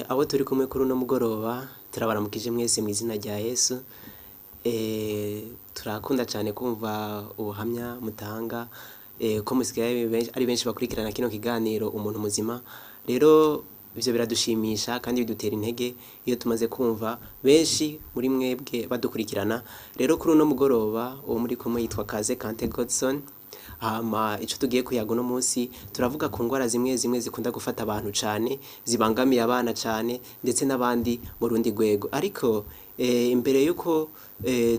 Abo turi kumwe kuri uno mugoroba turabaramukije mwese mu izina rya Yesu. Turakunda cyane kumva ubuhamya mutanga ko musigaye ari benshi bakurikirana kino kiganiro umuntu muzima. Rero ivyo biradushimisha kandi bidutera intege iyo tumaze kumva benshi muri mwebwe badukurikirana. Rero kuri uno mugoroba uwo muri kumwe yitwa Kaze Kante Godson. Ico tugiye kuyaga no munsi turavuga ku ngwara zimwe zikunda gufata abantu cane, zibangamiye abana cane ndetse n'abandi mu rundi gwego. Ariko imbere yuko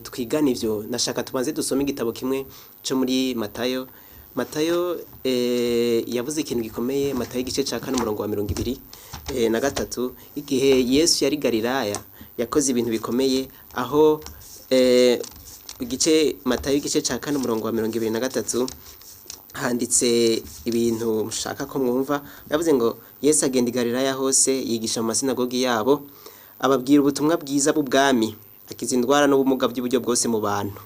twigana ivyo nashaka tubanze dusome igitabo kimwe cyo muri Matayo. Yavuze ikintu gikomeye. Matayo igice ca 4 umurongo wa 23 igihe Yesu yari Galilaya yakoze ibintu bikomeye aho Matayo igice ca 4 umurongo wa 23 handitse ibintu mushaka ko mwumva. Yavuze ngo Yesu agenda i Galilaya hose yigisha mu masinagogi yabo, ababwira ubutumwa bwiza bw'ubwami, akiza indwara n'ubumuga by'uburyo bwose mu bantu.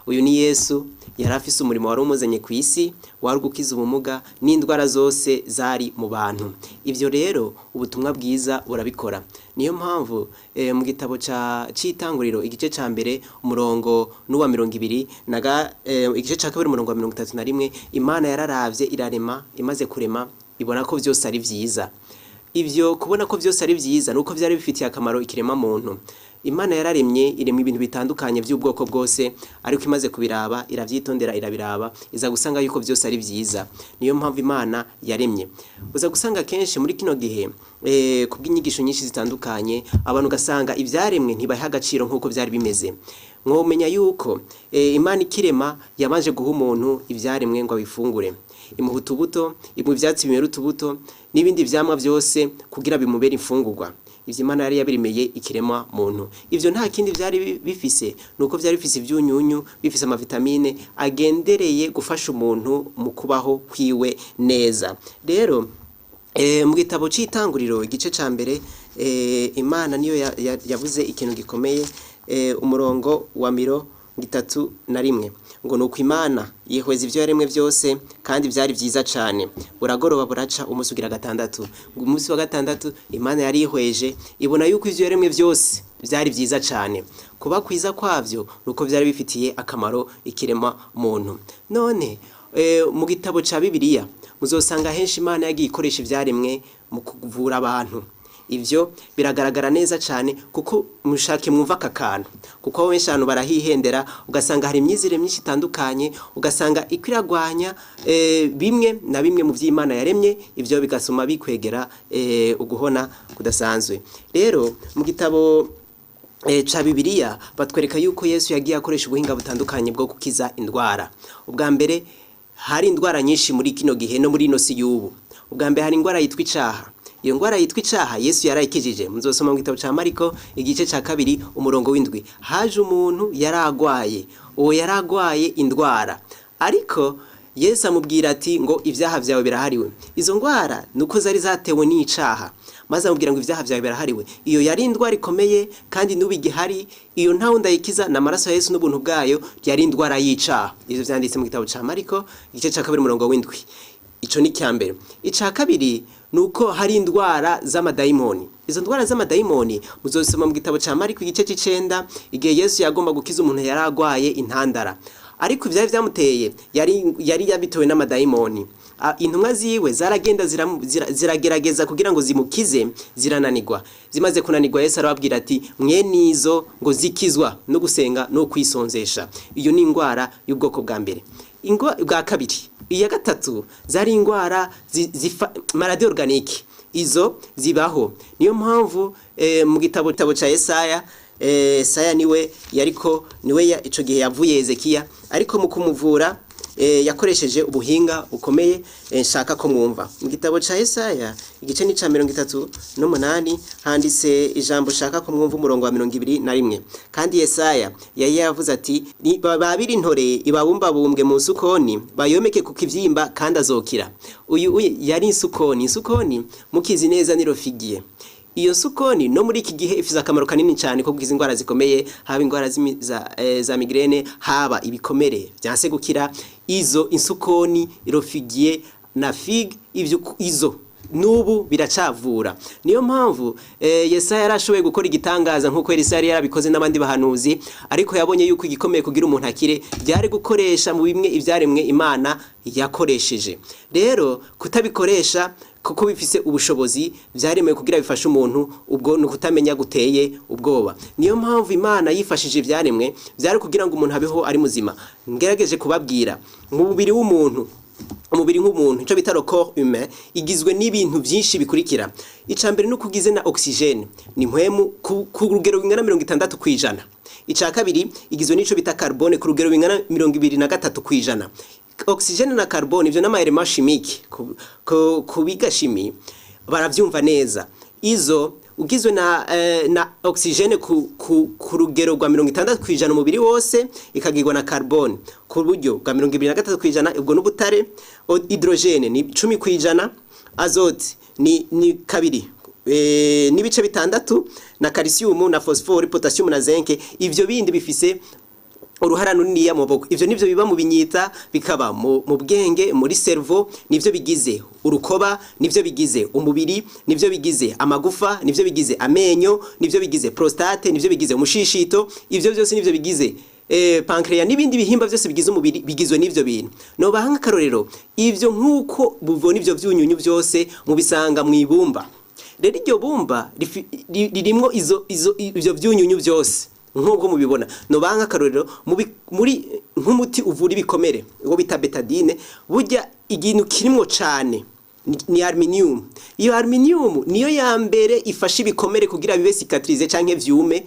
Uyu ni Yesu yari afise umurimo wari umuzanye ku isi, wari gukiza ubumuga n'indwara zose zari mu bantu. Ivyo rero ubutumwa bwiza burabikora. Niyo mpamvu mu gitabo c'itanguriro igice ca mbere umurongo n'uwa 20 igice ca kabiri umurongo wa 31 Imana yararavye irarema, imaze kurema ibona ko vyose ari vyiza. Ivyo kubona ko vyose ari vyiza nuko vyari bifitiye akamaro ikirema muntu. Imana yararemye irema ibintu bitandukanye by'ubwoko bwose, ariko imaze kubiraba iravyitondera irabiraba iza gusanga yuko vyose ari vyiza. Niyo mpamvu Imana yaremye. Uza gusanga kenshi muri kino gihe kubw'inyigisho nyinshi zitandukanye abantu gasanga ivyaremwe ntibaha agaciro nkuko vyari bimeze. Mwomenya yuko Imana ikirema yabanje guha umuntu ivyaremwe ngo abifungure. Imuha utubuto, imuha ivyatsi bimera utubuto n'ibindi vyamwa vyose kugira bimubere imfungurwa. Ivyo Imana yari yabirimeye ikirema muntu. Ivyo nta kindi vyari bifise nuko vyari bifise ivyunyunyu, bifise amavitamine agendereye gufasha umuntu mu kubaho kwiwe neza. Rero mu gitabo c'itanguriro igice ca mbere Imana niyo yavuze ikintu gikomeye. Umurongo wa 31 ngo nuko Imana yihweza ivyo yaremwe vyose kandi vyari vyiza cane. Buragoroba buraca umunsi ugira gatandatu. Umunsi wa gatandatu Imana yari yihweje ibona yuko ivyo yaremwe vyose vyari vyiza cane. Kuba kwiza kwavyo nuko vyari bifitiye akamaro ikirema muntu. None mu gitabo ca Bibiliya muzosanga henshi Imana yagiye ikoresha ivyaremwe mu kuvura abantu. Ivyo biragaragara neza cyane kuko mushake mwumva akakantu, kuko benshi abantu barahihendera ugasanga hari imyizire myinshi itandukanye, ugasanga ikwiragwanya bimwe na bimwe mu vy'Imana yaremye, ivyo bigasuma bikwegera uguhona kudasanzwe. Rero mu gitabo ca Bibiliya batwereka yuko Yesu yagiye akoresha ubuhinga butandukanye bwo gukiza indwara. Ubwa mbere hari indwara nyinshi muri kino gihe no muri ino si y'ubu. Ubwa mbere hari indwara yitwa icaha. Iyo ngwara yitwa icaha Yesu yarayikijije. Muzosoma mu gitabo ca Mariko igice ca 2 umurongo w'indwi. Haje umuntu yaragwaye, uwo yaragwaye indwara, ariko Yesu amubwira ati ngo ivyaha vyawe birahariwe. Izo ngwara nuko zari zatewe n'icaha, maze amubwira ngo ivyaha vyawe birahariwe. Iyo yari indwara ikomeye kandi n'ubigihari. Iyo ntawo ndayikiza na maraso ya Yesu n'ubuntu bwayo, yari indwara y'icaha. Ivyo vyanditse mu gitabo ca Mariko igice ca 2 umurongo w'indwi. Ico ni cyambere. Ica kabiri nuko hari indwara z'amadayimoni. Izo ndwara z'amadayimoni muzosoma mu gitabo ca Mariko igice c'9 igihe Yesu yagomba gukiza umuntu yaragwaye intandara, ariko ivyari vyamuteye yari yabitowe n'amadayimoni. Intumwa ziwe zaragenda ziragerageza kugira ngo zimukize, zirananirwa. Zimaze kunanirwa Yesu arababwira ati mwenizo ngo zikizwa no gusenga no kwisonzesha. Iyo ni ingwara y'ubwoko bwa mbere. Bwa kabiri, iya gatatu zari ingwara maladie organique. Izo zibaho. Niyo mpamvu mu gitabo ca Yesaya niwe ico gihe yavuye Ezekiya, ariko mu kumuvura yakoresheje ubuhinga bukomeye. Nshaka ko mwumva mu gitabo ca Yesaya igice ni ca 38 handitse ijambo shaka ko mwumva umurongo wa 21. Kandi Yesaya yari yavuze ati babiri intore ibabumbabumbwe mu sukoni bayomeke ku kivyimba kandi azokira. Uyu yari isukoni mukizi neza nirofigiye. Iyo sukoni no muri iki gihe ifise akamaro kanini cyane ko gukiza indwara zikomeye, haba indwara za migraine, haba ibikomere byanse gukira. Izo insukoni irofigiye na figue izo nubu biracavura. Niyo mpamvu Yesaya yarashoboye gukora igitangaza nkuko Elisa yari yarabikoze n'abandi bahanuzi, ariko yabonye yuko igikomeye kugira umuntu akire byari gukoresha mu bimwe ivyaremwe Imana yakoresheje. Rero kutabikoresha kuko bifise ubushobozi byaremewe kugira bifashe umuntu, ubwo no kutamenya guteye ubwoba. Niyo mpamvu Imana yifashije ivyaremwe byari kugira ngo umuntu abeho ari muzima. Ngerageje kubabwira mu mubiri w'umuntu, umubiri nk'umuntu ico bita le corps humain igizwe n'ibintu byinshi bikurikira. Icambere no kugize na oxygene ni mpwemu ku rugero rungana 60%. Ica kabiri igizwe n'ico bita carbone ku rugero rungana 23%. Oxygene na carbone ivyo n'amaelement chimique kubiga chimie baravyumva neza. Izo ugizwe na oxygene ku rugero rwa 60% umubiri wose, ikagirwa na carbone ku buryo bwa 23%, ubwo n'ubutare. Hydrogene ni 10%, azote ni kabiri n'ibice bitandatu, na calcium na phosphore, potassium na zinc. Ivyo bindi bifise uruhara runini mu boko. Ivyo nivyo biba mu binyita, bikaba mu bwenge, muri cerveau, nivyo bigize urukoba, nivyo bigize umubiri, nivyo bigize amagufa, nivyo bigize amenyo, nivyo bigize prostate, nivyo bigize umushishito. Ivyo byose nivyo bigize pancreas n'ibindi bihimba byose bigize umubiri bigizwe n'ivyo bintu. No bahanga karorero ivyo nkuko buvona ivyo vyunyunyu byose mu bisanga mu ibumba. Rero iryo bumba ririmwo ivyo vyunyunyu byose nk'ubwo mubibona. No banka karorero muri nk'umuti uvura ibikomere ngo bita betadine, burya igintu kirimo cyane ni aluminium. Iyo aluminium niyo ya mbere ifasha ibikomere kugira bibe cicatrize canke vyume.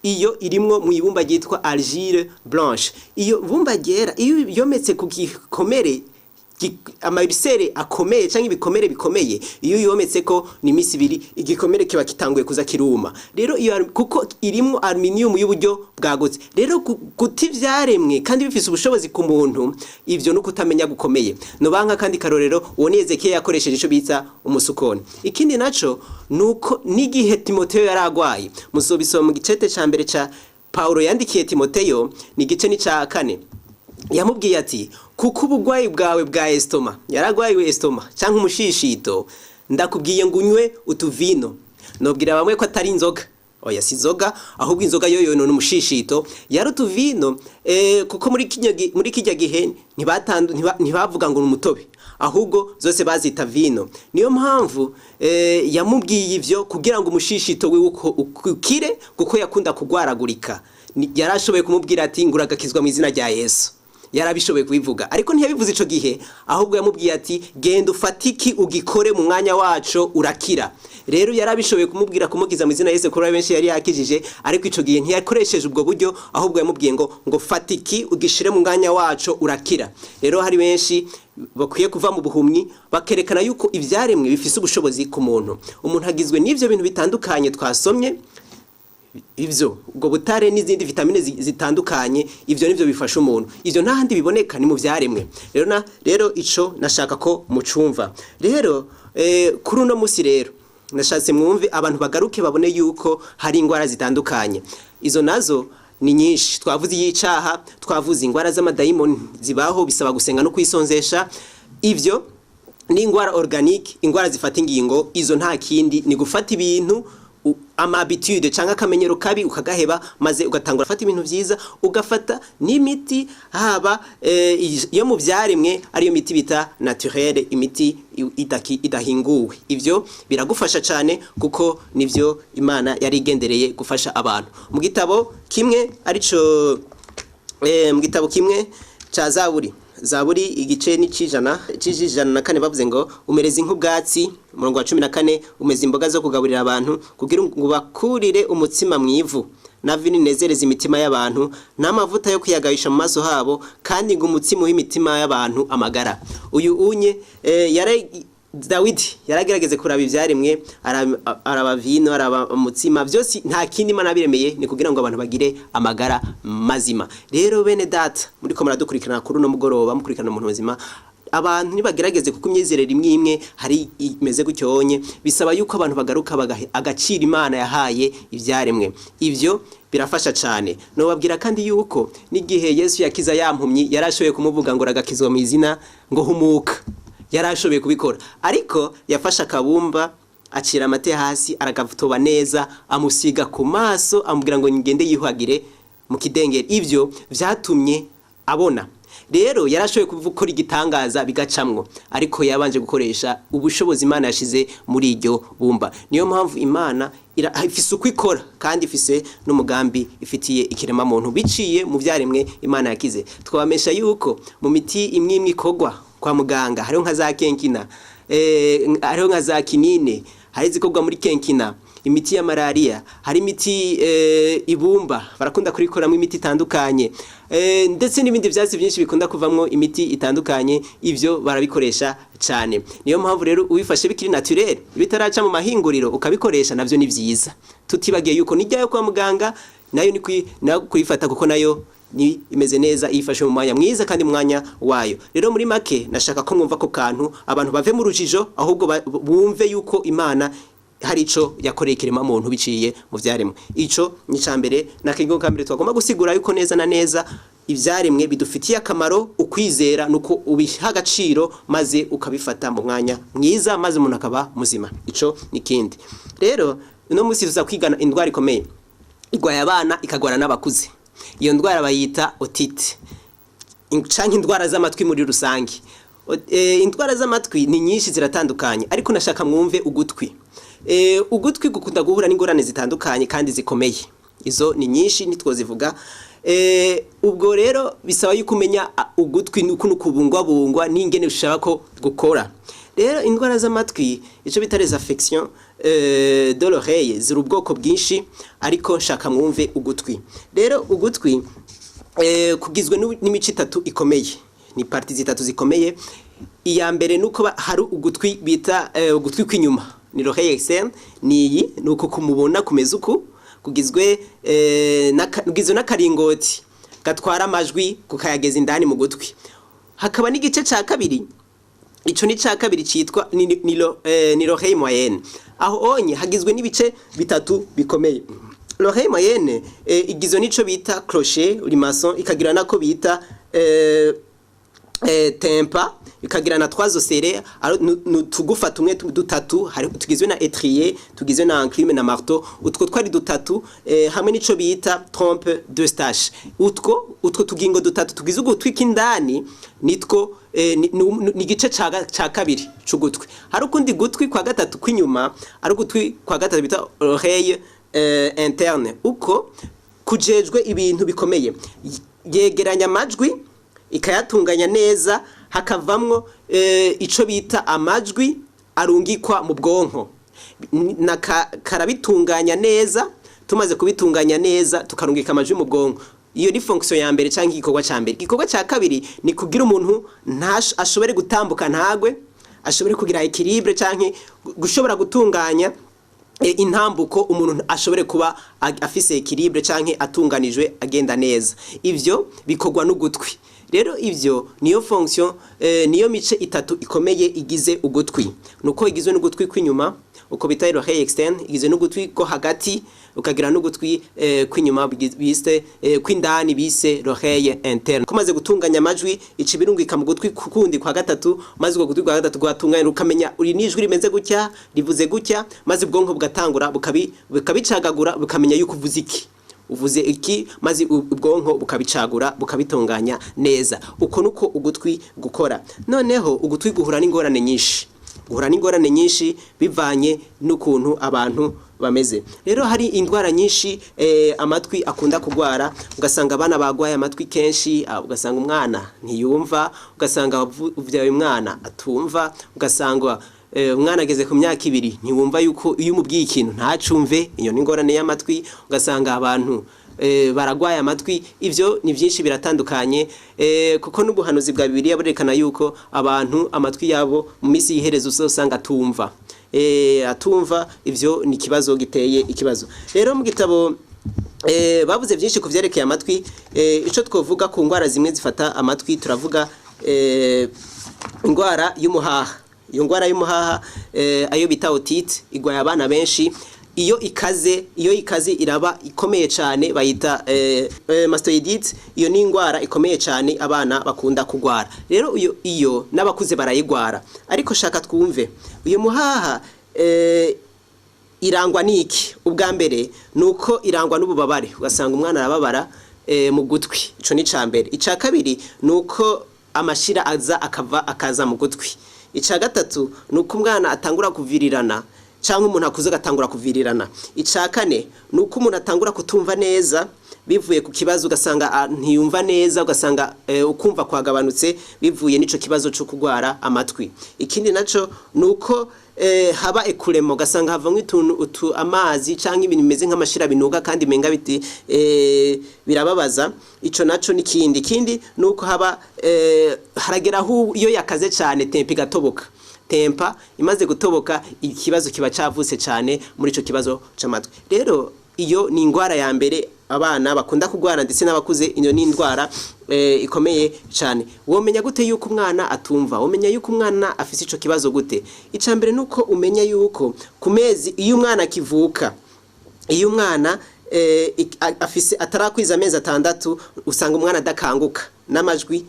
Iyo irimwo mu ibumba ryitwa argile blanche. Iyo bumba ryera iyo yometse ku gikomere amarisere akomeye canke ibikomere bikomeye, iyo yometse ko ni imisi ibiri igikomere kiba kitanguye kuza kiruma. Rero iyo kuko irimwo aluminium y'uburyo bwagutse. Rero guti vyaremwe kandi bifise ubushobozi ku muntu, ivyo no kutamenya gukomeye. No banka kandi karorero wone Ezekiel yakoresheje ico bita umusukoni. Ikindi naco nuko nigihe Timotheo yaragwaye, musobisoma mu gicete ca mbere ca Paulo yandikiye Timotheo ni gice ni ca 4. Yamubwiye ati kuko ubugwayi bwawe bwa estoma, yaragwaye estoma canke umushishito, ndakubwiye ngo unywe utuvino. Nobwira bamwe ko atari inzoga, oya si inzoga, ahubwo inzoga yoyo no umushishito. Yari utuvino kuko muri kijya gihe ntibavuga ngo umutobe, ahubwo zose bazita vino. Niyo mpamvu yamubwiye ivyo kugira ngo umushishito we ukire, kuko yakunda kugwaragurika. Yarashoboye kumubwira ati nguragakizwa mu izina rya Yesu. Yarabishoboye kubivuga, ariko ntiyabivuze ico gihe, ahubwo yamubwiye ati genda ufatiki ugikore mu mwanya waco urakira. Rero yarabishoboye kumubwira kumugiza mu izina Yesu, kuri benshi yari yakijije, ariko ico gihe ntiyakoresheje ubwo buryo, ahubwo yamubwiye ngo fatiki ugishire mu mwanya waco urakira. Rero hari benshi bakwiye kuva mu buhumyi bakerekana yuko ivyaremwe bifise ubushobozi ku muntu. Umuntu agizwe n'ivyo bintu bitandukanye twasomye, ivyo ubwo butare n'izindi vitamine zitandukanye, ivyo nivyo bifasha umuntu. Ivyo ntahandi biboneka ni mu vyaremwe. Rero ico nashaka ko mucumva. Rero kuri uno musi rero nashatse mwumve abantu bagaruke babone yuko hari ingwara zitandukanye. Izo nazo ni nyinshi. Twavuze yicaha, twavuze ingwara z'amadayimoni zibaho bisaba gusenga no kwisonzesha. Ivyo ni ingwara organique, ingwara zifata ingingo. Izo nta kindi ni gufata ibintu amabitude canke akamenyero kabi ukagaheba, maze ugatangura gufata ibintu vyiza, ugafata n'imiti haba yo mu vyaremwe ariyo miti bita naturelle, imiti idahinguwe. Ivyo biragufasha cane kuko nivyo Imana yari igendereye gufasha abantu. Mu gitabo kimwe arico mu gitabo kimwe ca Zaburi igice ni cijana na kane bavuze ngo umereze nk'ubwatsi, umurongo wa 14, umeze imboga zo kugaburira abantu kugira ngo bakurire umutsima mwivu, na vino inezereza imitima y'abantu, n'amavuta yo kuyagayisha mu maso habo, kandi ngo umutsima w'imitima y'abantu amagara. Uyu unye Dawidi yaragerageze kuraba ivyaremwe, araba vino, araba umutsima, byose nta kindi Imana biremeye ni kugira ngo abantu bagire amagara mazima. Rero bene data muri ko muradukurikirana kuri no mugoroba, mukurikirana umuntu muzima, abantu nibagerageze kuko imyizerere imwe imwe hari imeze gucyonye bisaba yuko abantu bagaruka agacira Imana yahaye ivyaremwe. Ivyo birafasha cyane. No babwira kandi yuko n'igihe Yesu yakiza yampumyi yarashoboye kumuvuga ngo ragakizwa mu izina ngo humuka. Yarashoboye kubikora. Ariko yafasha akabumba acira amate hasi aragavutoba neza amusiga ku maso amubwira ngo ngende yihwagire mu kidengeri. Ivyo vyatumye abona. Rero yarashoboye gukora igitangaza bigacamwo, ariko yabanje gukoresha ubushobozi Imana yashize muri iryo bumba. Niyo mpamvu Imana ifise uko ikora kandi ifise n'umugambi ifitiye ikirema muntu biciye mu vyaremwe Imana yakize. Twabamesha yuko mu miti imwe imwe ikogwa kwa muganga hariho nka za kenkina, hariho nka za kinine, hari zikogwa muri kenkina, imiti ya malaria, hari imiti ibumba barakunda kurikoramo imiti itandukanye, ndetse n'ibindi vyatsi byinshi bikunda kuvamwo imiti itandukanye. Ivyo barabikoresha cyane. Niyo mpamvu rero ubifashe bikiri naturel bitaraca mu mahinguriro ukabikoresha navyo ni vyiza. Tutibagiye yuko nijyayo kwa muganga nayo ni kuyifata kuko nayo ni imeze neza ifashe mu mwanya mwiza kandi mwanya wayo. Rero muri make nashaka ko mwumva ko kantu abantu bave mu rujijo ahubwo bumve yuko Imana hari ico yakoreye kirema muntu biciye mu vyaremwe. Ico ni cambere nakigo kambere twagomba gusigura yuko neza na neza ivyaremwe bidufitiye akamaro, ukwizera nuko ubiha agaciro maze ukabifata mu mwanya mwiza maze umuntu akaba muzima. Ico nikindi. Rero uno musi tuza kwigana indwara ikomeye igwaye abana ikagwara n'abakuze. Iyo ndwara bayita otite canke indwara z'amatwi muri rusangi. Indwara z'amatwi ni nyinshi ziratandukanye, ariko nashaka mwumve ugutwi. Ugutwi gukunda guhura n'ingorane zitandukanye kandi zikomeye. Izo ni nyinshi nitwozivuga. Ubwo rero bisaba yuko umenya ugutwi n'ukuntu kubungwabungwa n'ingene ushaka ko gukora. Rero indwara z'amatwi ico bita les affections de l'oreille ziri ubwoko bwinshi, ariko nshaka mwumve ugutwi. Rero ugutwi kugizwe n'imico itatu ikomeye, ni parti zitatu zikomeye. Iya mbere nuko hari ugutwi bita ugutwi kw'inyuma, ni l'oreille externe. Niyi nuko kumubona kumeze uku kugizwe n'akaringoti gatwara amajwi kukayageza indani mu gutwi. Hakaba n'igice ca kabiri, ico ni ca kabiri citwa ni l'oreille moyenne. Aho onye hagizwe n'ibice bitatu bikomeye. L'oreille moyenne igizwe n'ico bita crochet limaçon, ikagira nako bita tempa, ikagira na trois osseillets, tugufa tumwe dutatu, tugizwe na étrier, tugizwe na enclume na marteau. Utwo twari dutatu hamwe nico bita trompe de stache. Utwo tugingo dutatu tugize ugutwi kindani nitwo ni gice ca kabiri c'ugutwi. Hari ukundi gutwi kwa gatatu kw'inyuma, ari ugutwi kwa gatatu bita oreille interne. Uko kujejwe ibintu bikomeye, yegeranya amajwi ikayatunganya neza, hakavamwo ico bita amajwi arungikwa mu bwonko, karabitunganya neza. Tumaze kubitunganya neza tukarungika amajwi mu bwonko. Iyo ni fonction ya mbere canke igikorwa ca mbere. Igikorwa ca kabiri ni kugira umuntu ashobore gutambuka ntagwe, ashobore kugira equilibre canke gushobora gutunganya intambuko, umuntu ashobore kuba afise equilibre canke atunganijwe agenda neza. Ivyo bikorwa n'ugutwi. Rero ivyo niyo fonction niyo mice itatu ikomeye igize ugutwi. Nuko igizwe n'ugutwi kw'inyuma uko bita l'oreille externe, igizwe n'ugutwi ko hagati, ukagira n'ugutwi kw'inyuma bise kw'indani bise l'oreille interne. Kumaze gutunganya amajwi icibirungika mu gutwi kundi kwa gatatu, maze uko gutwi kwa gatatu gwatunganya ukamenya uri nijwi rimeze gutya rivuze gutya, maze ubwonko bugatangura bukabicagagura bukamenya yuko uvuze iki. Uvuze iki maze ubwonko bukabicagura bukabitunganya neza. Uko nuko ugutwi gukora. Noneho ugutwi guhura n'ingorane nyinshi, bivanye n'ukuntu abantu bameze. Rero hari indwara nyinshi amatwi akunda kugwara. Ugasanga abana bagwaye amatwi kenshi, ugasanga umwana ntiyumva, ugasanga uvyaye umwana atumva, ugasanga umwana ageze ku myaka 2 ntiwumva yuko iyo umubwiye ikintu ntacumve. Iyo ni ingorane y'amatwi. Ugasanga abantu baragwaye amatwi. Ivyo ni byinshi biratandukanye, kuko n'ubuhanuzi bwa Bibiliya burekana yuko abantu amatwi yabo mu misi yiherezo usanga atumva. Ivyo ni kibazo giteye ikibazo. Rero mu gitabo bavuze byinshi kuvyerekeye amatwi. Ico twovuga ku ngwara zimwe zifata amatwi, turavuga indwara y'umuhaha. Iyo ndwara y'umuhaha ayo bita otite igwaye abana benshi. Iyo ikaze iraba ikomeye cyane bayita mastoiditis. Iyo ni indwara ikomeye cyane abana bakunda kugwara. Rero iyo n'abakuze barayigwara. Ariko shaka twumve uyu muhaha irangwa niki? Ubwa mbere nuko irangwa n'ububabare, ugasanga umwana arababara mu gutwi. Ico ni cambere. Ica kabiri nuko amashira akaza mu gutwi. Ica gatatu nuko umwana atangura kuvirirana cyangwa umuntu akuze gatangura kuvirirana. Ica kane nuko umuntu atangura kutumva neza bivuye ku kibazo, ugasanga ntiyumva neza, ugasanga ukumva kwagabanutse bivuye n'ico kibazo cyo kugwara amatwi. Ikindi naco nuko haba ekuremo, ugasanga havamwe utuntu amazi cyangwa ibintu bimeze nk'amashira binuga kandi menga biti birababaza. Ico naco nikindi nuko haba haragera iyo yakaze cyane tempi gatoboka. Tempa imaze gutoboka ikibazo kiba cavuse cyane muri ico kibazo c'amatwi. Rero iyo ni indwara ya mbere abana bakunda kugwara ndetse n'abakuze. Iyo ni indwara ikomeye cyane. Womenya gute yuko umwana atumva? Womenya yuko umwana afise ico kibazo gute? Ica mbere nuko umenya yuko ku mezi iyo umwana kivuka, iyo umwana afise atarakwiza amezi 6 usanga umwana adakanguka n'amajwi.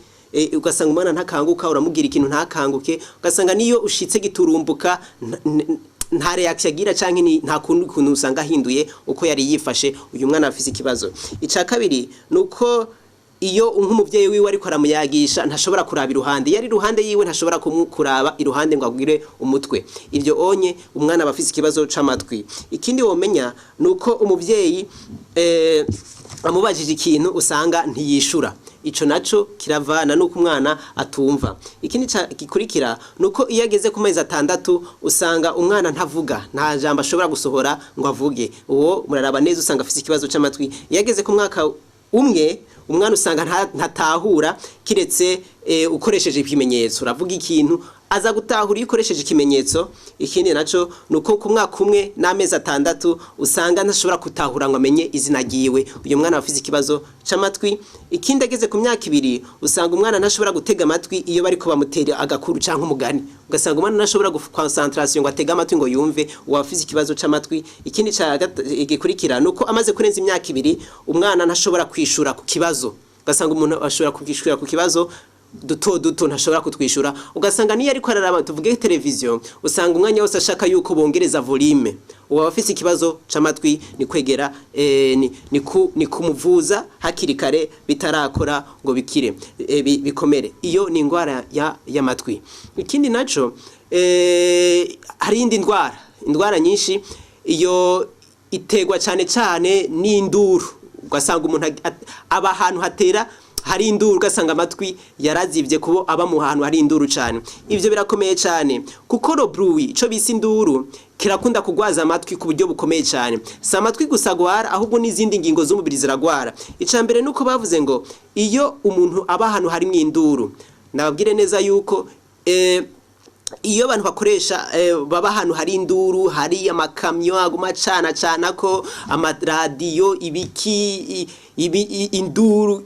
Ugasanga umwana ntakanguka, uramubwira ikintu ntakanguke, ugasanga niyo ushitse giturumbuka nta reaction agira canke nta kuntu usanga hinduye uko yari yifashe. Uyu mwana afise ikibazo. Ica kabiri nuko iyo nk'umuvyeyi wiwe ariko aramuyagisha ntashobora kuraba iruhande, yari iruhande yiwe ntashobora kuraba iruhande ngo agire umutwe. Ivyo onye umwana abafise ikibazo c'amatwi. Ikindi womenya nuko umuvyeyi amubajije ikintu usanga ntiyishura. Ico naco kiravana nuko umwana atumva. Ikindi gikurikira nuko iyo ageze ku mezi 6 usanga umwana ntavuga, nta jambo ashobora gusohora ngo avuge. Uwo muraraba neza usanga afise ikibazo c'amatwi. Iyo ageze ku mwaka umwe umwana usanga ntatahura kiretse ukoresheje ikimenyetso. Uravuga ikintu aza gutahura iyo ukoresheje ikimenyetso. Ikindi naco nuko ku mwaka umwe n'amezi 6 usanga ntashobora gutahura ngo amenye izina giwe. Uyu mwana afise ikibazo c'amatwi. Ikindi ageze ku myaka 2 usanga umwana ntashobora gutega amatwi iyo bariko bamutera agakuru canke umugani. Ugasanga umwana ntashobora concentration ngo atega amatwi ngo yumve. Uwo afise ikibazo c'amatwi. Ikindi gikurikira nuko amaze kurenza imyaka 2 umwana ntashobora kwishura ku kibazo. Ugasanga umuntu ashobora kwishura ku kibazo duto ntashobora kutwishura. Ugasanga niyo ariko araraba tuvuge televiziyo usanga umwanya wose ashaka yuko bongereza volume. Uwo afise ikibazo c'amatwi ni kwegera ni kumuvuza hakiri kare bitarakora ngo bikire bikomere. Iyo ni indwara y'amatwi. Ikindi naco hari indi indwara nyinshi. Iyo itegwa cyane n'induru. Ugasanga umuntu aba ahantu hatera hari induru, ugasanga amatwi yarazivye kubo aba mu hantu hari induru cyane. Ivyo birakomeye cyane kuko ro bruit ico bise induru kirakunda kugwaza amatwi ku buryo bukomeye cyane. Si amatwi gusa gwara ahubwo n'izindi ngingo z'umubiri ziragwara. Ica mbere nuko bavuze ngo iyo umuntu aba ahantu hari induru, nababwire neza yuko iyo abantu bakoresha baba ahantu hari induru, hari amakamyo aguma cana ko amaradiyo ibiki induru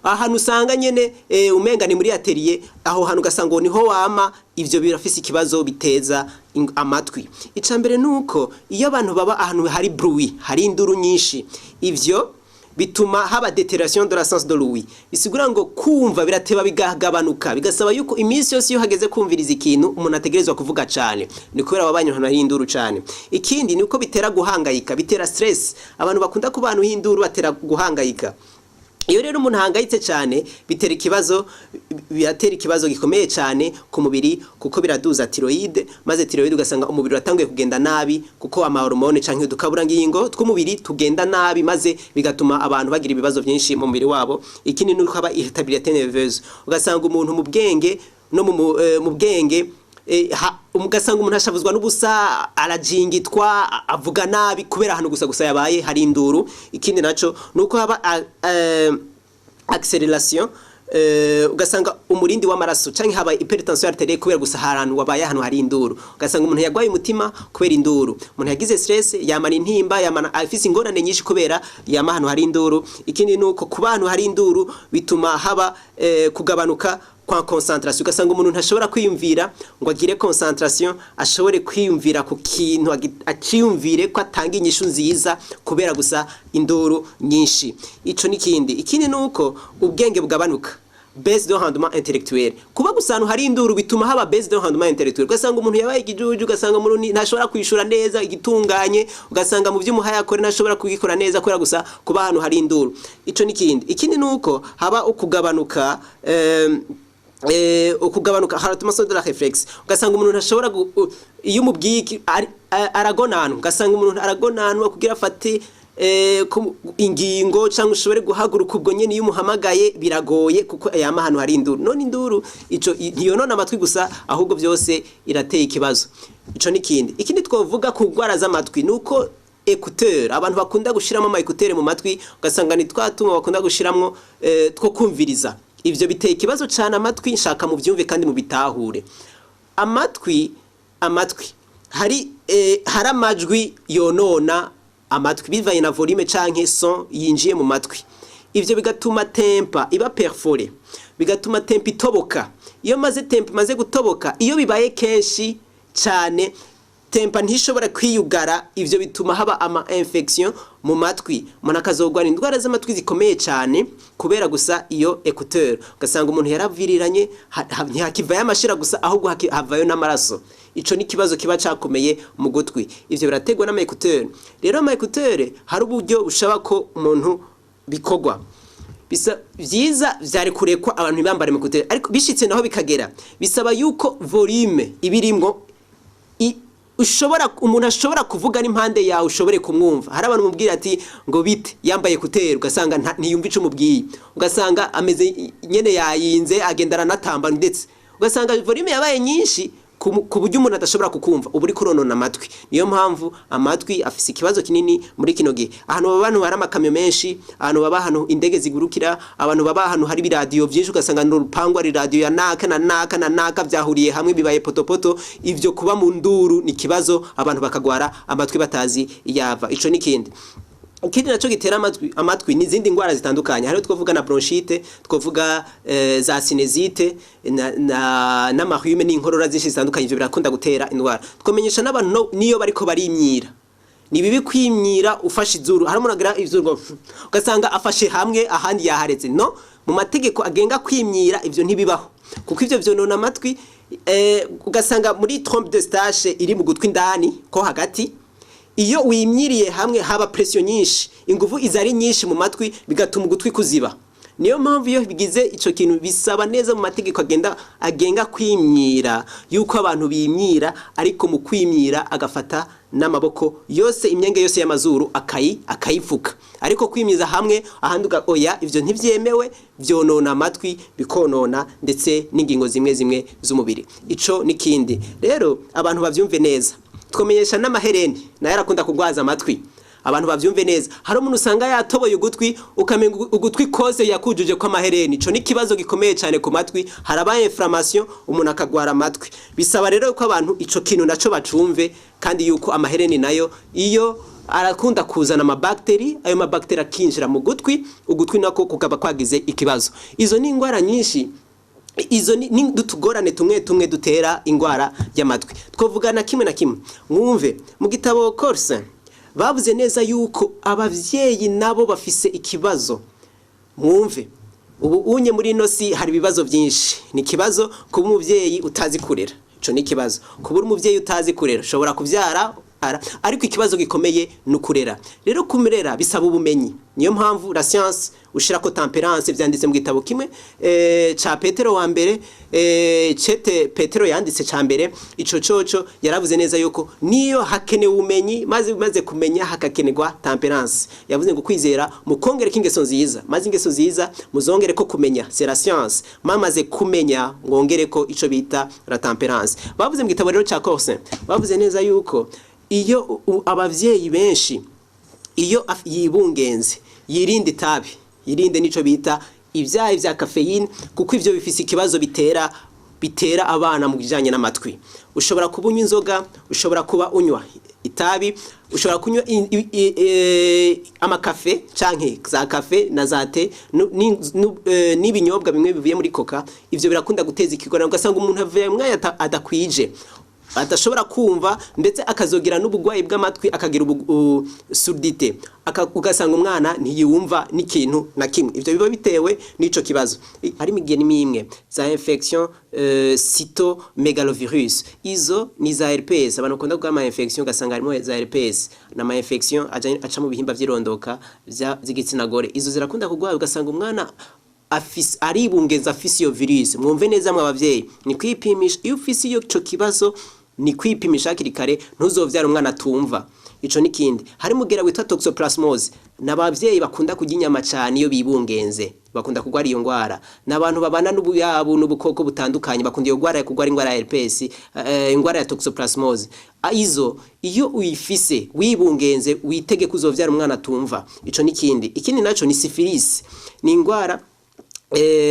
ahantu usanga nyene umenga ni muri atelier. Aho hantu ugasanga niho wama. Ivyo birafise ikibazo biteza amatwi. Ica mbere nuko iyo abantu baba ahantu hari bruit, hari induru nyinshi, ivyo bituma haba deterioration de la sens de l'ouïe. Bisigura ngo kumva birateba bigagabanuka, bigasaba yuko iminsi yose iyo hageze kumviriza ikintu umuntu ategerezwa kuvuga cyane. Ni kubera abanye ahantu hari induru cyane. Ikindi nuko bitera guhangayika, bitera stress. Abantu bakunda ku bantu hinduru batera guhangayika. Iyo rero umuntu hangayitse cyane bitera ikibazo gikomeye cyane ku mubiri kuko biraduza thyroïde, maze thyroïde ugasanga umubiri watanguye kugenda nabi kuko amahormone canke udukaburangingo tw'umubiri tugenda nabi, maze bigatuma abantu bagira ibibazo byinshi mu mubiri wabo. Ikindi nuko haba irritabilité nerveuse, ugasanga umuntu mu bwenge no mu bwenge ugasanga umuntu ashavuzwa n'ubusa, arajingitwa, avuga nabi kubera ahantu gusa yabaye hari induru. Ikindi naco nuko haba accélération, ugasanga umurindi w'amaraso canke haba hypertension artérielle kubera gusa ahantu wabaye ahantu hari induru. Ugasanga umuntu yagwaye umutima kubera induru, umuntu yagize stress, yamana intimba, yamana afise ingorane nyinshi kubera yama ahantu hari induru. Ikindi nuko ku bantu hari induru bituma haba kugabanuka kwa concentration, ugasanga umuntu ntashobora kwiyumvira ngo agire concentration, ashobore kwiyumvira ku kintu aciyumvire ko atanga inyishu nziza kubera gusa induru nyinshi. Ico ikindi nuko ubwenge bugabanuka, baisse de rendement intellectuel. Kuba gusana hari induru bituma haba baisse de rendement intellectuel. Ugasanga umuntu yabaye igijuju, ugasanga umuntu ntashobora kwishura neza igitunganye, ugasanga mu vy'umuhaya akore ntashobora kugikora neza kubera gusa kuba hano hari induru. Ico ikindi nuko haba ukugabanuka haratumasa de la réflexe. Ugasanga umuntu ntashobora iyo umubwiye aragonana, ugasanga umuntu aragonana kugira afate ingingo cyangwa ushobore guhaguruka ubwo nyene iyo umuhamagaye biragoye kuko yama hano hari induru. None induru ico ntiyonona amatwi gusa, ahubwo byose irateye ikibazo. Ico ikindi twovuga ku ngwara z'amatwi nuko écouteur, abantu bakunda gushiramo ama écouteur mu matwi, ugasanga ni twatuma bakunda gushiramwo two kumviriza. Ivyo biteye ikibazo cyane amatwi, nshaka mu byumve kandi mu bitahure. Amatwi hari amajwi yonona amatwi bivanye na volume canke son yinjiye mu matwi. Ivyo bigatuma tempa iba perfore, bigatuma tempa itoboka. Iyo tempa maze gutoboka, iyo bibaye kenshi cyane tempa ntishobora kwiyugara, ivyo bituma haba ama infection mu matwi. Umuntu akazogwana indwara z'amatwi zikomeye cyane kubera gusa iyo écouteur. Ugasanga umuntu yaraviriranye ntihakiva y'amashira gusa, ahubwo havayo n'amaraso. Ico ni kibazo kiba cakomeye mu gutwi. Ivyo birategwa n'ama écouteur. Rero ama écouteur hari uburyo bushaba ko umuntu bikogwa. Bisa vyiza vyari kurekwa abantu bambara écouteur, ariko bishitse naho bikagera bisaba yuko volume ibirimwo umuntu ashobora kuvuga n'impande yawe ushobore kumwumva. Hari abantu mubwira ati ngo bite yambaye écouteur, ugasanga ntiyumva ico mubwiye, ugasanga ameze nyene yayinze agendana natamba, ndetse ugasanga volume yabaye nyinshi ku buryo umuntu adashobora kukumva, uburi kuronona amatwi. Niyo mpamvu amatwi afise ikibazo kinini muri kino gihe. Ahantu bari amakamyo menshi, ahantu baba hano indege zigurukira, abantu baba hano hari biradio byinshi, ugasanga n'urupango ari radio ya naka vyahuriye hamwe bibaye potopoto. Ivyo kuba mu nduru ni kibazo, abantu bakagwara amatwi batazi yava. Ico nikindi naco gitera amatwi n'izindi ngwara zitandukanye. Hariho twovuga na bronchite, twovuga za sinusite na mahume n'inkorora zinshi zitandukanye. Ivyo birakunda gutera indwara. Twomenyesha n'abantu niyo bariko barimyira, ni bibi kwimyira ufashe izuru. Hari umuntu agira izuru ugasanga afashe hamwe ahandi yaharetse. No, mu mategeko agenga kwimyira ivyo ntibibaho, kuko ivyo vyonona amatwi. Ugasanga muri trompe de stache iri mu gutwi indani ko hagati, iyo wimyiriye hamwe haba pression nyinshi, inguvu izari nyinshi mu matwi, bigatuma ugutwi kuziba. Niyo mpamvu iyo bigize ico kintu bisaba neza mu mategeko agenga kwimyira yuko abantu bimyira, ariko mu kwimyira agafata n'amaboko yose, imyenge yose y'amazuru akayifuka. Ariko kwimyiza hamwe ahandi oya, ivyo ntivyemewe, vyonona amatwi, bikonona ndetse n'ingingo zimwe z'umubiri. Ico nikindi rero abantu bavyumve neza. Twomenyesha n'amahereni naye arakunda kugwaza amatwi, abantu bavyumve neza. Hari umuntu usanga yatoboye ugutwi, ukamenga ugutwi kose yakujuje kwa mahereni. Ico ni kibazo gikomeye cyane ku matwi, harabaye inflammation, umuntu akagwara amatwi. Bisaba rero ko abantu ico kintu naco bacumve, kandi yuko amahereni nayo iyo arakunda kuzana amabakteri, ayo mabakteri akinjira mu gutwi, ugutwi nako kukaba kwagize ikibazo. Izo ni ingwara nyinshi, izo ni dutugorane tumwe dutera ingwara y'amatwi. Twovugana kimwe na kimwe. Mwumve mu gitabo Corse bavuze neza yuko abavyeyi nabo bafise ikibazo. Mwumve ubu unye muri nosi hari ibibazo byinshi. Ni kibazo kuba umuvyeyi utazi kurera, ico ni kibazo. Kuba umuvyeyi utazi kurera ushobora kuvyara, ariko ikibazo gikomeye nukurera. Rero kumurera bisaba ubumenyi. Niyo mpamvu la science ushirako temperance vyanditse mu gitabo kimwe ca Petero wa mbere, cete Petero yanditse ca mbere. Ico coco yaravuze neza yuko niyo hakenewe ubumenyi, maze kumenya hakakenerwa temperance. Yavuze ngo kwizera mukongere kingeso nziza, maze ingeso nziza muzongere ko kumenya, c'est la science. Mamaze kumenya ngongere ko ico bita la temperance. Bavuze mu gitabo rero ca Corse, bavuze neza yuko iyo abavyeyi benshi iyo yibungenze yirinde itabi, yirinde nico bita ivyayi vya caffeine, kuko ivyo bifise ikibazo bitera abana mu bijanye n'amatwi. Ushobora kubunywa inzoga, ushobora kuba unywa itabi. itabi ushobora kunywa amakafe canke za kafe na za te n'ibinyobwa bimwe bivuye muri coca ivyo birakunda guteza ikigorana ugasanga umuntu avuye mwaya adakwije atashobora kumva ndetse akazogira n'ubugwayi bw'amatwi akagira surdite ugasanga umwana ntiyumva n'ikintu na kimwe ivyo biba bitewe n'ico kibazo hari migeni mimwe za infection cytomegalovirus izo ni za herpes abantu bakunda kuvuga ama infection ugasanga harimo za herpes na ma infection aca mu bihimba vyirondoka vy'igitsina gore izo zirakunda kugwaye ugasanga umwana aribungenza afise iyo virus mwumve neza mwe abavyeyi ni kwipimisha iyo ufise iyo cyo kibazo ni kwipimisha hakiri kare ntuzovyara umwana atumva ico nikindi hari mugera witwa toxoplasmose n'abavyeyi bakunda kurya inyama cyane iyo bibungenze bakunda kugwara iyo ngwara n'abantu babana n'ubuyabu n'ubukoko butandukanye bakunda iyo ngwara ya kugwara ingwara ya herpes ingwara ya toxoplasmose izo iyo uyifise wibungenze witege kuzovyara umwana atumva ico nikindi ikindi naco ni syphilis ni ingwara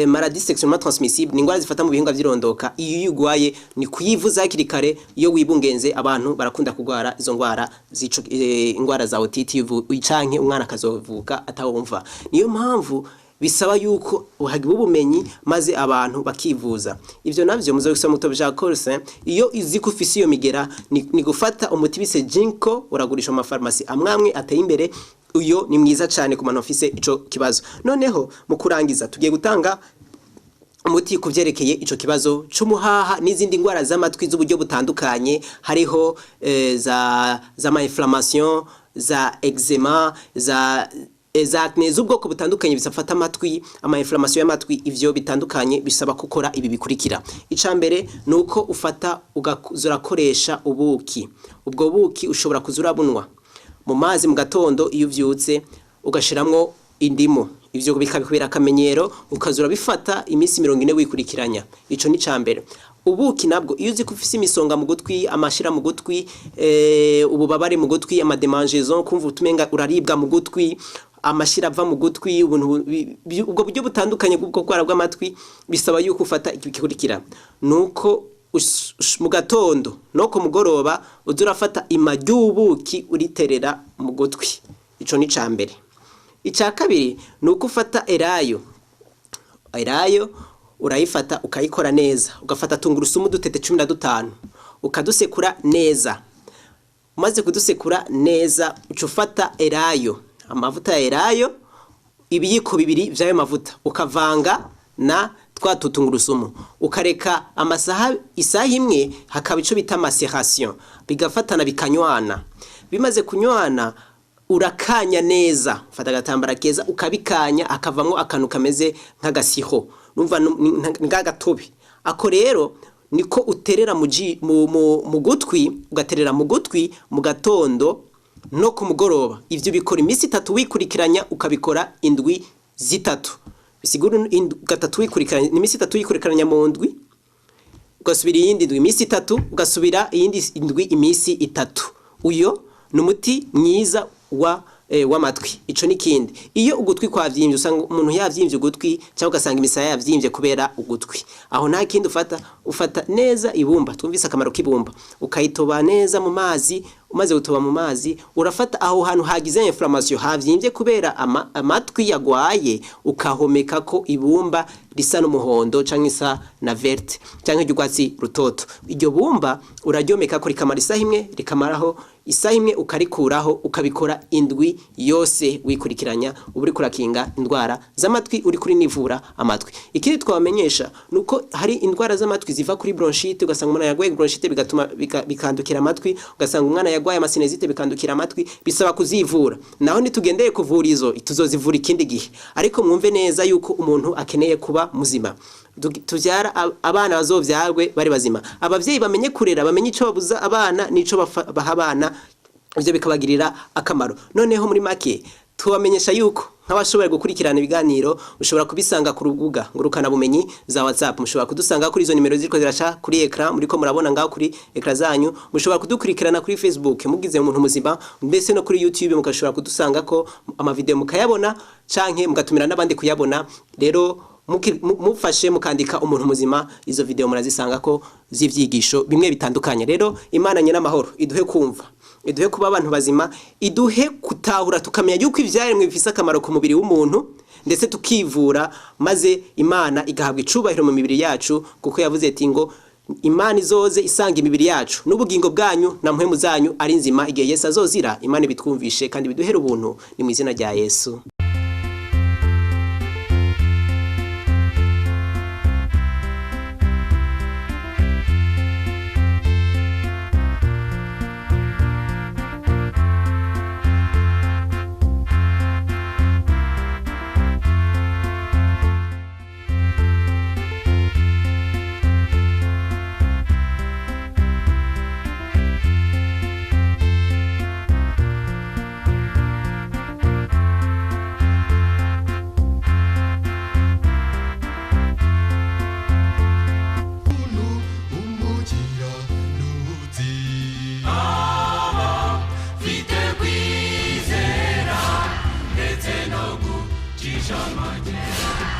maladie sexuellement transmissible ni ingwara zifata mu bihinga vyirondoka iyo yugwaye ni kuyivuza hakiri kare iyo wibungenze abantu barakunda kugwara izo ngwara zico ingwara za otite canke umwana akazovuka atawumva niyo mpamvu bisaba yuko uhagiba ubumenyi maze abantu bakivuza ivyo navyo muzobisoma muto bya course iyo izi kufisi iyo migera ni gufata umuti bise Ginkgo uragurisha mu pharmacy amwamwe ateye imbere uyo ni mwiza cyane ku mantu ofise ico kibazo noneho mu kurangiza tugiye gutanga umuti kuvyerekeye ico kibazo c'umuhaha n'izindi ngwara z'amatwi z'uburyo butandukanye hariho za ma inflammation za eczema za acne z'ubwoko butandukanye bisafata amatwi ama inflammation y'amatwi ivyo bitandukanye bisaba gukora ibi bikurikira icambere nuko ufata ugazurakoresha ubuki ubwo buki ushobora kuzurabunwa mu mazi mu gatondo iyo uvyutse ugashiramwo indimo ivyo bikabikubera akamenyero ukazura bifata iminsi 40 wikurikiranya ico ni cambere ubuki nabwo iyo uzi kufise imisonga mu gutwi amashira mu gutwi ububabare mu gutwi amademangeaison kumva utumenga uraribwa mu gutwi amashira ava mu gutwi ubwo buryo butandukanye bwo kwara bw'amatwi bisaba yuko ufata ikikurikira nuko mu gatondo no ku mugoroba uzurafata imaryubuki uriterera mu gutwi ico ni cambere ica kabiri nuko ufata erayo urayifata ukayikora neza ugafata tungurusumu dutete 15 ukadusekura neza umaze kudusekura neza ucufata erayo amavuta ya erayo ibiyiko bibiri vyayo mavuta ukavanga na twa tutungurusumu ukareka amasaha isaha imwe hakaba ico bita maceration bigafatana bikanywana bimaze kunywana urakanya neza ufata gatambara keza ukabikanya akavamwo akantu kameze nk'agasiho numva ngagatobi ako rero niko uterera mu gutwi ugaterera mu gutwi mu gatondo no ku mugoroba ivyo bikora imisi 3 wikurikiranya ukabikora indwi zitatu bisigura gatatu wikurikiranya imisi 3 wikurikiranya mu ndwi ugasubira iyindi ndwi imisi 3 ugasubira iyindi indwi imisi 3 uyo numuti mwiza w'amatwi ico nikindi iyo ugutwi kwavyimbye usanga umuntu yavyimbye ugutwi cyangwa ugasanga imisaya yavyimbye kubera ugutwi aho nta kindi ufata neza ibumba twumvise akamaro k'ibumba ukayitoba neza mu mazi umaze gutoba mu mazi urafata aho hantu hagize inflammation havyimbye kubera amatwi yagwaye ukahomeka ko ibumba risa n'umuhondo canke isa na verte canke ry'ugwatsi rutoto iryo bumba uraryomeka ko rikamara isaha imwe rikamaraho isaha imwe ukarikuraho ukabikora indwi yose wikurikiranya uburi kurakinga indwara z'amatwi uri kuri nivura amatwi ikindi twamenyesha nuko hari indwara z'amatwi ziva kuri bronchite ugasanga umuntu yagwaye bronchite bigatuma bikandukira amatwi ugasanga umwana yagwaye amasinezite bikandukira amatwi bisaba kuzivura naho nitugendeye kuvura izo tuzozivura ikindi gihe ariko mwumve neza yuko umuntu akeneye kuba muzima tuvyara abana bazovyarwe bari bazima abavyeyi bamenye kurera bamenye ico babuza abana nico baha abana ivyo bikabagirira akamaro noneho muri make tubamenyesha yuko nk'abashobora gukurikirana ibiganiro ushobora kubisanga ku rubuga ngurukana bumenyi za WhatsApp mushobora kudusanga kuri izo nimero ziriko ziraca kuri ekran muriko murabona ngaho kuri ekran zanyu mushobora kudukurikirana kuri Facebook mugize umuntu muzima mbese no kuri YouTube mukashobora kudusanga ko ama video mukayabona canke mugatumira nabandi kuyabona rero mufashe mukandika umuntu muzima izo video murazisanga ko z'ivyigisho bimwe bitandukanye rero Imana nyina amahoro iduhe kumva iduhe kuba abantu bazima, iduhe kutahura tukamenya yuko ivyaremwe bifise akamaro ku mubiri w'umuntu, ndetse tukivura maze Imana igahabwa icubahiro mu mibiri yacu, kuko yavuze ati ngo Imana izoze isanga imibiri yacu n'ubugingo bwanyu na mpwemu zanyu ari nzima igihe Yesu azozira. Imana bitwumvishe kandi biduhere ubuntu, ni mu izina rya Yesu. Jamani